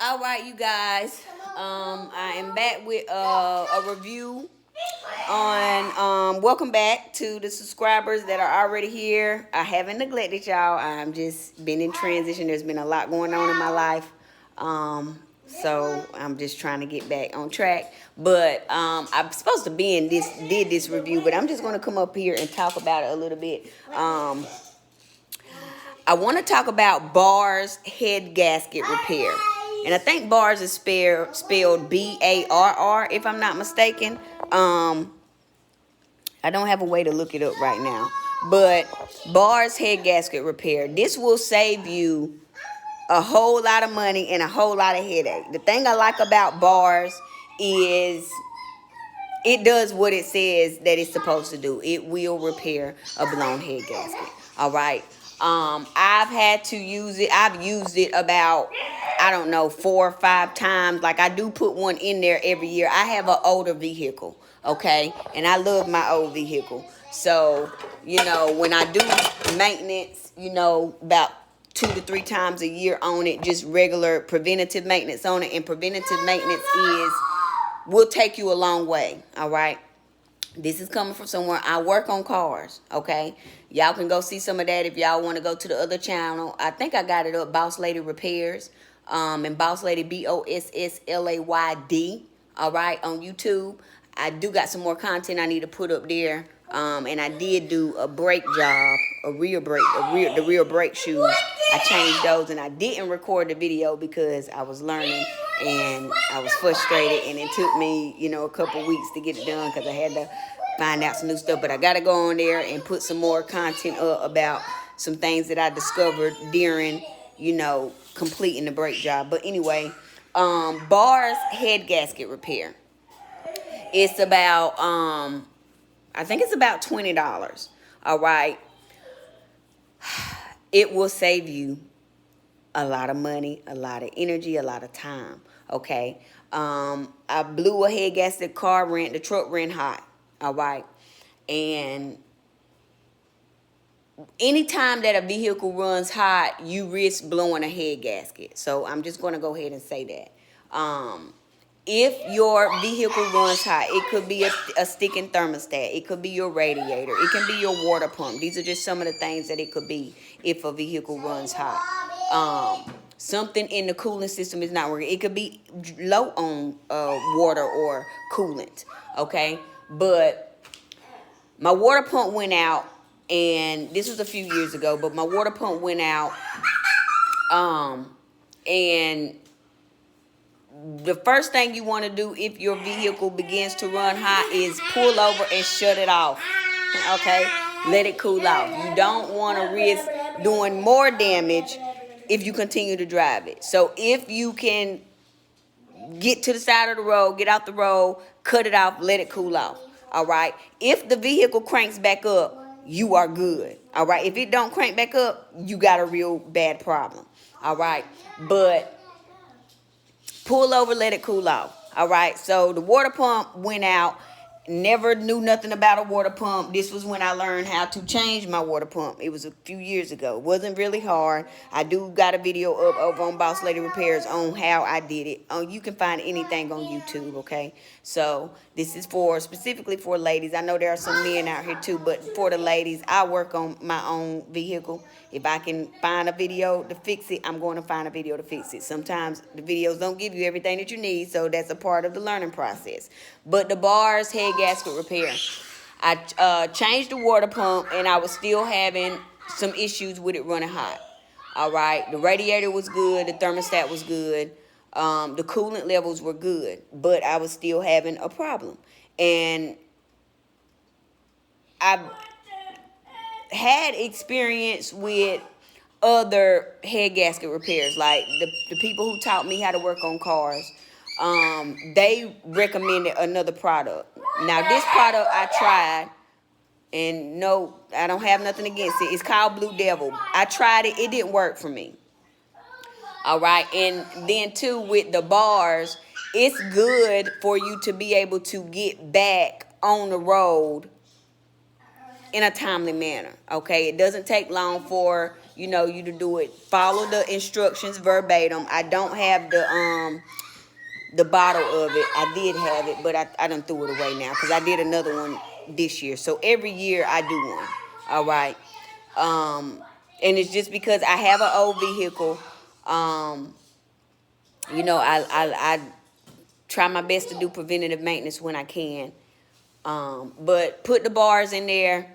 All right, you guys. I am back with a review on. Welcome back to the subscribers that are already here. I haven't neglected y'all. I'm just been in transition. There's been a lot going on in my life. So I'm just trying to get back on track. But I'm supposed to be in did this review, but I'm just gonna come up here and talk about it a little bit. I want to talk about Barr's head gasket repair. And I think Barr's is spelled B-A-R-R, if I'm not mistaken. I don't have a way to look it up right now. But Barr's head gasket repair. This will save you a whole lot of money and a whole lot of headache. The thing I like about Barr's is it does what it says that it's supposed to do. It will repair a blown head gasket. All right. I've had to use it. I've used it about, I don't know, 4 or 5 times. Like, I do put one in there every year. I have an older vehicle, okay? And I love my old vehicle. So, when I do maintenance, about 2 to 3 times a year on it, just regular preventative maintenance on it. And preventative maintenance will take you a long way, all right? This is coming from somewhere. I work on cars, okay? Y'all can go see some of that if y'all want to go to the other channel. I think I got it up, Boss Lady Repairs, and Boss Lady BOSSLAYD, all right, on YouTube. I do got some more content I need to put up there, and I did do a brake job, the rear brake shoes. I changed those, and I didn't record the video because I was learning and I was frustrated, and it took me, a couple weeks to get it done because I had to find out some new stuff. But I got to go on there and put some more content up about some things that I discovered during, completing the brake job. But anyway, Barr's head gasket repair. It's about, I think it's about $20. All right. It will save you a lot of money, a lot of energy, a lot of time, okay? I blew a head gasket, the truck ran hot, all right? And anytime that a vehicle runs hot, you risk blowing a head gasket. So I'm just going to go ahead and say that. If your vehicle runs hot, it could be a sticking thermostat. It could be your radiator. It can be your water pump. These are just some of the things that it could be if a vehicle runs hot. Something in the cooling system is not working. It could be low on water or coolant, okay? But my water pump went out, and this was a few years ago, but my water pump went out, and the first thing you want to do if your vehicle begins to run hot is pull over and shut it off, okay? Let it cool off. You don't want to risk doing more damage if you continue to drive it. So if you can get to the side of the road, get out the road, cut it off, let it cool off, all right? If the vehicle cranks back up, you are good, all right? If it don't crank back up, you got a real bad problem, all right? But pull over, let it cool off. All right. So the water pump went out. Never knew nothing about a water pump. This was when I learned how to change my water pump. It was a few years ago. It wasn't really hard. I do got a video up over on Boss Lady Repairs on how I did it. You can find anything on YouTube, okay? So this is specifically for ladies. I know there are some men out here too, but for the ladies, I work on my own vehicle. If I can find a video to fix it, I'm going to find a video to fix it. Sometimes the videos don't give you everything that you need, so that's a part of the learning process. But the Barr's head gasket repair, I changed the water pump, and I was still having some issues with it running hot. All right, the radiator was good, the thermostat was good, the coolant levels were good, but I was still having a problem. And I had experience with other head gasket repairs, like the people who taught me how to work on cars. They recommended another product. Now this product I tried, and no, I don't have nothing against it. It's called Blue Devil. I tried it. It didn't work for me. All right. And then too, with the Barr's, it's good for you to be able to get back on the road in a timely manner, okay? It doesn't take long for you to do it. Follow the instructions verbatim. I don't have the bottle of it. I did have it, but I done threw it away now because I did another one this year. So every year I do one. All right. And it's just because I have an old vehicle. I try my best to do preventative maintenance when I can. But put the bars in there.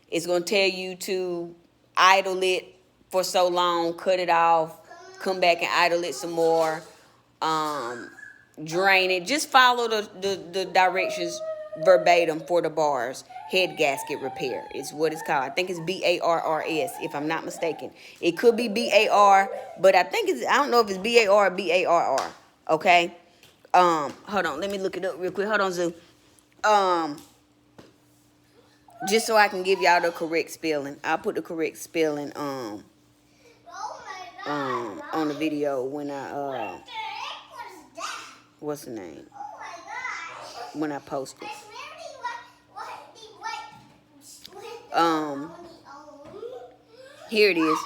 It's going to tell you to idle it for so long, cut it off, come back and idle it some more, drain it. Just follow the directions verbatim for the bars. Head gasket repair is what it's called. I think it's BARRS, if I'm not mistaken. It could be BAR, but I don't know if it's BAR or BARR. Okay? Hold on, let me look it up real quick. Hold on, Zoo. Just so I can give y'all the correct spelling. I'll put the correct spelling on the video when I what's the name? When I post it. Here it is.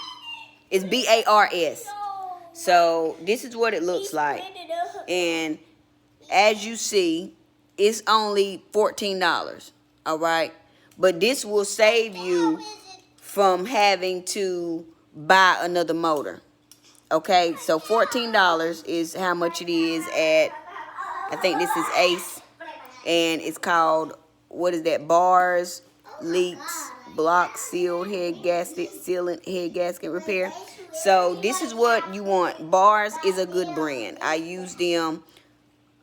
It's BARS. So this is what it looks like. And as you see, it's only $14. All right. But this will save you from having to buy another motor. Okay. So $14 is how much it is at, I think this is Ace. And it's called, what is that? Bars, leaks, block, sealed head gasket, sealant head gasket repair. So this is what you want. Bars is a good brand. I use them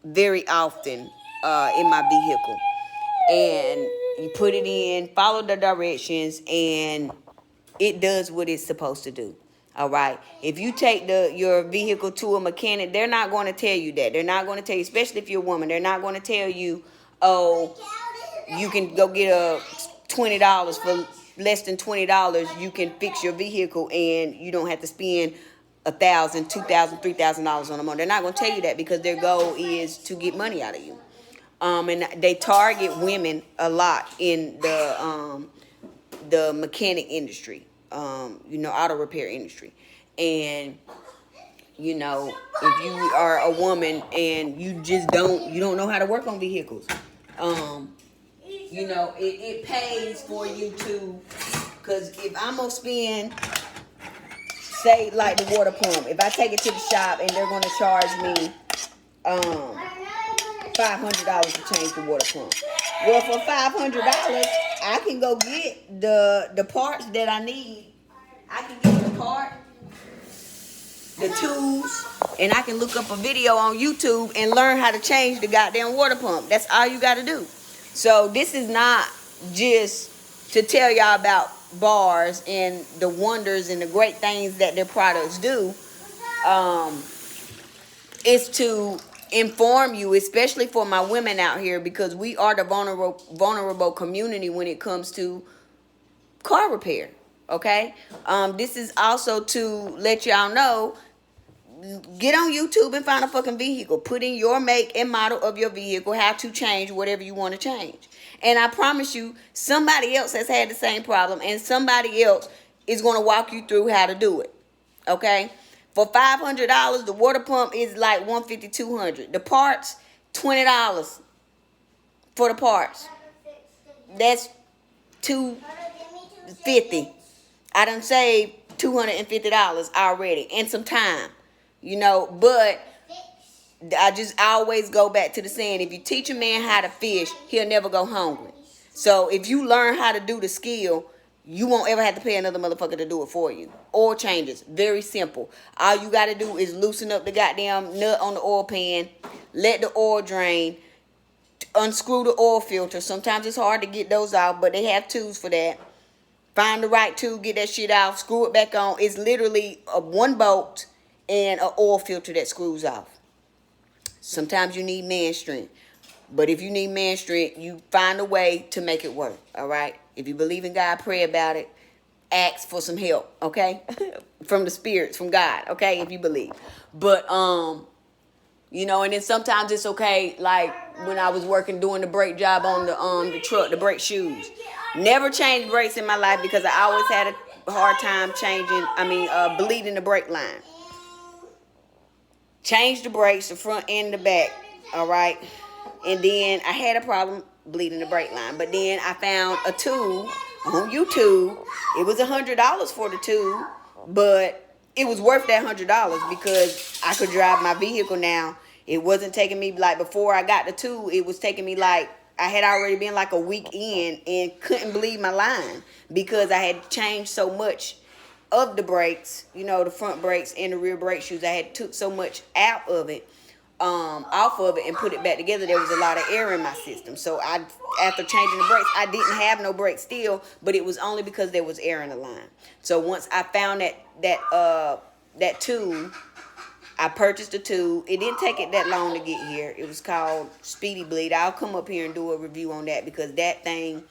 very often in my vehicle. And you put it in, follow the directions, and it does what it's supposed to do. All right. If you take your vehicle to a mechanic, they're not going to tell you that. They're not going to tell you, especially if you're a woman, they're not going to tell you, oh, you can go get a $20 for less than $20. You can fix your vehicle and you don't have to spend $1,000, $2,000, $3,000 on a motor. They're not going to tell you that because their goal is to get money out of you. And they target women a lot in the mechanic industry, auto repair industry. And, if you are a woman and you just don't know how to work on vehicles, it pays for you to, because if I'm going to spend, say, like the water pump, if I take it to the shop and they're going to charge me $500 to change the water pump. Well, for $500, I can go get the parts that I need. I can get the part, the tools, and I can look up a video on YouTube and learn how to change the goddamn water pump. That's all you got to do. So this is not just to tell y'all about bars and the wonders and the great things that their products do. It's to inform you, especially for my women out here, because we are the vulnerable community when it comes to car repair. Okay. This is also to let y'all know, get on YouTube and find a fucking vehicle. Put in your make and model of your vehicle, how to change whatever you want to change. And I promise you, somebody else has had the same problem and somebody else is going to walk you through how to do it. Okay. For $500, the water pump is like $150, $200. The parts, $20 for the parts. That's $250. I done saved $250 already and some time, but I always go back to the saying, if you teach a man how to fish, he'll never go hungry. So if you learn how to do the skill, you won't ever have to pay another motherfucker to do it for you. Oil changes, very simple. All you got to do is loosen up the goddamn nut on the oil pan, let the oil drain, unscrew the oil filter. Sometimes it's hard to get those out, but they have tools for that. Find the right tool, get that shit off, screw it back on. It's literally one bolt and an oil filter that screws off. Sometimes you need man strength. But if you need man strength, you find a way to make it work, all right? If you believe in God, pray about it. Ask for some help, okay? From the spirits, from God, okay? If you believe. But, and then sometimes it's okay, like when I was doing the brake job on the truck, the brake shoes. Never changed brakes in my life because I always had hard time bleeding the brake line. Changed the brakes, the front and the back. All right. And then I had a problem bleeding the brake line. But then I found a tube on YouTube. It was $100 for the tube, but it was worth that $100 because I could drive my vehicle now. It wasn't taking me, like, before I got the tube, it was taking me, like, I had already been like a week in and couldn't bleed my line because I had changed so much of the brakes, the front brakes and the rear brake shoes. I had took so much out of it, off of it, and put it back together. There was a lot of air in my system. So after changing the brakes, I didn't have no brakes still, but it was only because there was air in the line. So once I found that tube, I purchased a tube. It didn't take it that long to get here. It was called Speedy Bleed. I'll come up here and do a review on that because that thing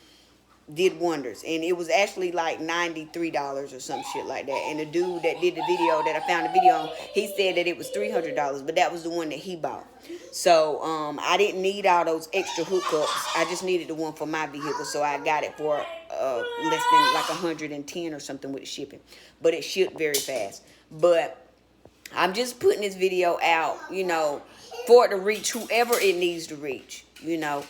did wonders. And it was actually like $93 or some shit like that. And the dude that did the video, that I found the video on, he said that it was $300, but that was the one that he bought. So I didn't need all those extra hookups. I just needed the one for my vehicle. So I got it for less than like 110 or something with the shipping. But it shipped very fast. But I'm just putting this video out, for it to reach whoever it needs to reach, You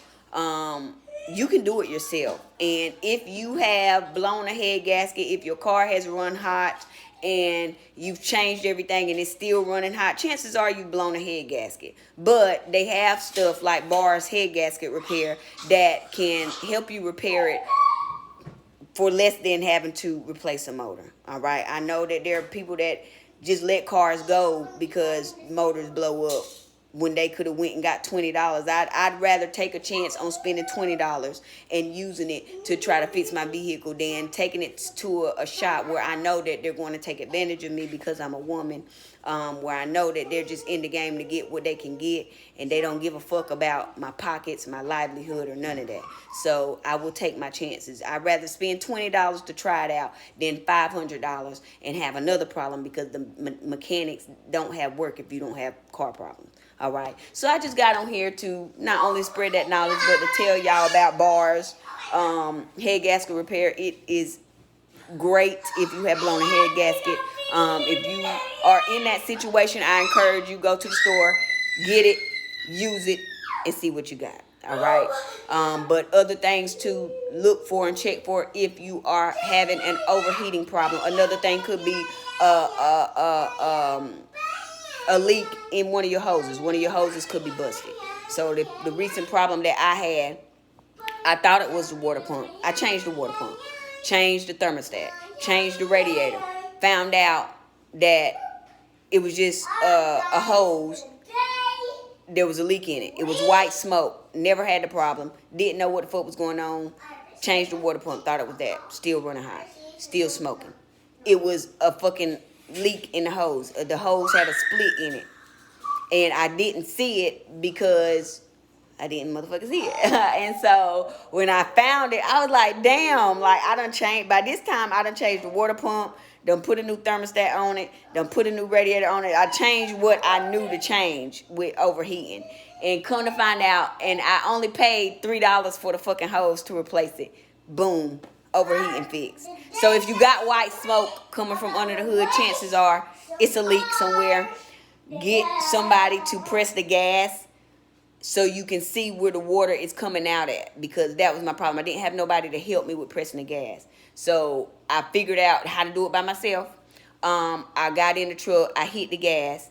can do it yourself. And if you have blown a head gasket, if your car has run hot and you've changed everything and it's still running hot, chances are you've blown a head gasket. But they have stuff like Barr's head gasket repair that can help you repair it for less than having to replace a motor. All right. I know that there are people that just let cars go because motors blow up when they could have went and got $20. I'd rather take a chance on spending $20 and using it to try to fix my vehicle than taking it to a shop where I know that they're going to take advantage of me because I'm a woman, where I know that they're just in the game to get what they can get and they don't give a fuck about my pockets, my livelihood, or none of that. So I will take my chances. I'd rather spend $20 to try it out than $500 and have another problem because the mechanics don't have work if you don't have car problems. All right. So I just got on here to not only spread that knowledge, but to tell y'all about Barr's head gasket repair. It is great if you have blown a head gasket. If you are in that situation, I encourage you, go to the store, get it, use it, and see what you got. All right. But other things to look for and check for if you are having an overheating problem. Another thing could be a leak in one of your hoses. One of your hoses could be busted. So the recent problem that I had, I thought it was the water pump. I changed the water pump, changed the thermostat, changed the radiator. Found out that it was just a hose. There was a leak in it. It was white smoke. Never had the problem. Didn't know what the fuck was going on. Changed the water pump. Thought it was that. Still running hot. Still smoking. It was a fucking leak in the hose. The hose had a split in it. And I didn't see it because I didn't motherfucking see it. And so when I found it, I was like, damn, like I done changed. By this time, I done changed the water pump. Done put a new thermostat on it. Done put a new radiator on it. I changed what I knew to change with overheating. And come to find out, and I only paid $3 for the fucking hose to replace it. Boom. Overheating fixed. So if you got white smoke coming from under the hood, chances are it's a leak somewhere. Get somebody to press the gas so you can see where the water is coming out at, because that was my problem. I didn't have nobody to help me with pressing the gas. So I figured out how to do it by myself. I got in the truck, I hit the gas,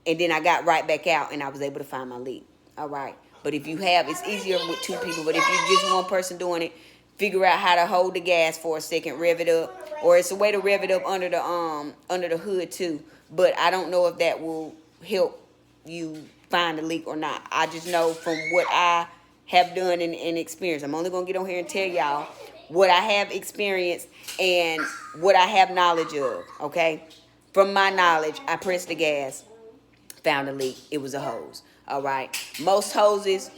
and then I got right back out and I was able to find my leak. All right. But if you have, it's easier with two people. But if you're just one person doing it, figure out how to hold the gas for a second, rev it up, or it's a way to rev it up under the hood too. But I don't know if that will help you find a leak or not. I just know from what I have done and experienced. I'm only gonna get on here and tell y'all what I have experienced and what I have knowledge of. Okay, from my knowledge, I pressed the gas, found a leak. It was a hose. All right, most hoses.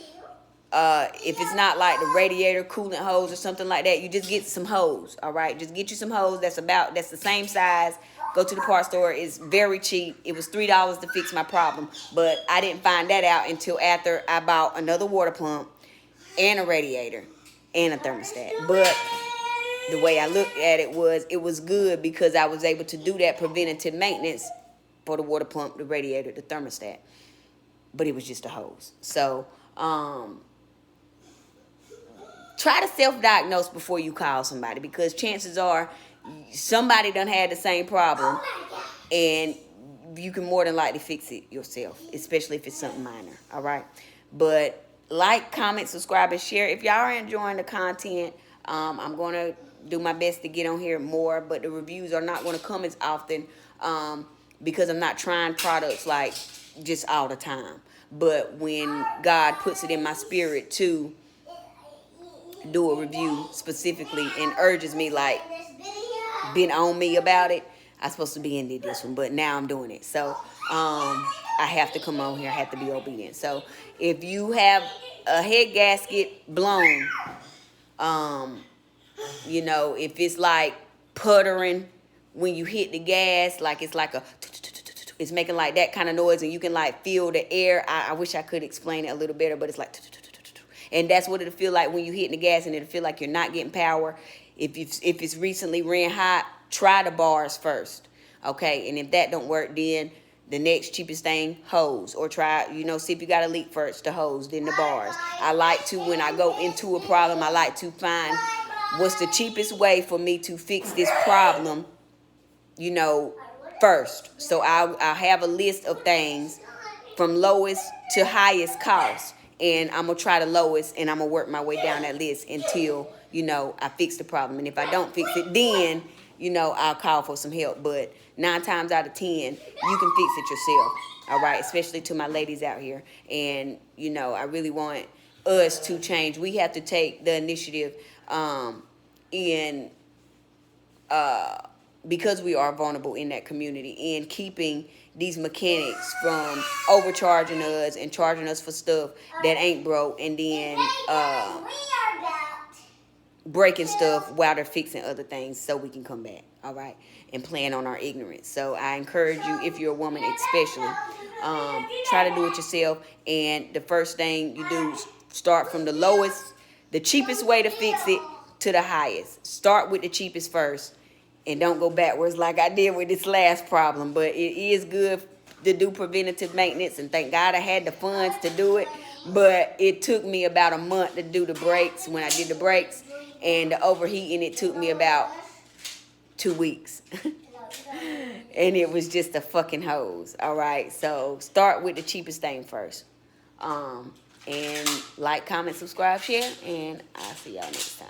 If it's not like the radiator coolant hose or something like that, you just get some hose. All right, just get you some hose that's the same size. Go to the parts store. It's very cheap. It was $3 to fix my problem, but I didn't find that out until after I bought another water pump and a radiator and a thermostat. But the way I looked at it was good because I was able to do that preventative maintenance for the water pump, the radiator, the thermostat. But it was just a hose. So try to self-diagnose before you call somebody, because chances are somebody done had the same problem, and you can more than likely fix it yourself, especially if it's something minor. All right. But like, comment, subscribe, and share. If y'all are enjoying the content, I'm going to do my best to get on here more, but the reviews are not going to come as often because I'm not trying products like just all the time. But when God puts it in my spirit to do a review specifically and urges me, like, been on me about it, I'm supposed to be in this one, but now I'm doing it. So I have to come on here. I have to be obedient. So if you have a head gasket blown, you know, if it's like puttering when you hit the gas, like it's like it's making like that kind of noise, and you can like feel the air. I wish I could explain it a little better, but it's like, and that's what it'll feel like when you hit the gas, and it'll feel like you're not getting power. If it's recently ran hot, try the bars first, okay? And if that don't work, then the next cheapest thing, hose, or try, you know, see if you got a leak first, the hose, then the bars. I like to, when I go into a problem, I like to find what's the cheapest way for me to fix this problem, you know, first. So I'll have a list of things from lowest to highest cost, and I'm gonna try the lowest, and I'm gonna work my way down that list until, you know, I fix the problem. And if I don't fix it, then, you know, I'll call for some help. But 9 times out of 10, you can fix it yourself. All right, especially to my ladies out here. And, you know, I really want us to change. We have to take the initiative in because we are vulnerable in that community, and keeping these mechanics from overcharging us and charging us for stuff that ain't broke, and then breaking stuff while they're fixing other things, so we can come back, all right, and plan on our ignorance. So I encourage you, if you're a woman especially, try to do it yourself. And the first thing you do is start from the lowest, the cheapest way to fix it, to the highest. Start with the cheapest first, and don't go backwards like I did with this last problem. But it is good to do preventative maintenance, and thank God I had the funds to do it. But it took me about a month to do the brakes. When I did the brakes and the overheating, it took me about 2 weeks. And it was just a fucking hose. All right, so start with the cheapest thing first. And like, comment, subscribe, share, and I'll see y'all next time.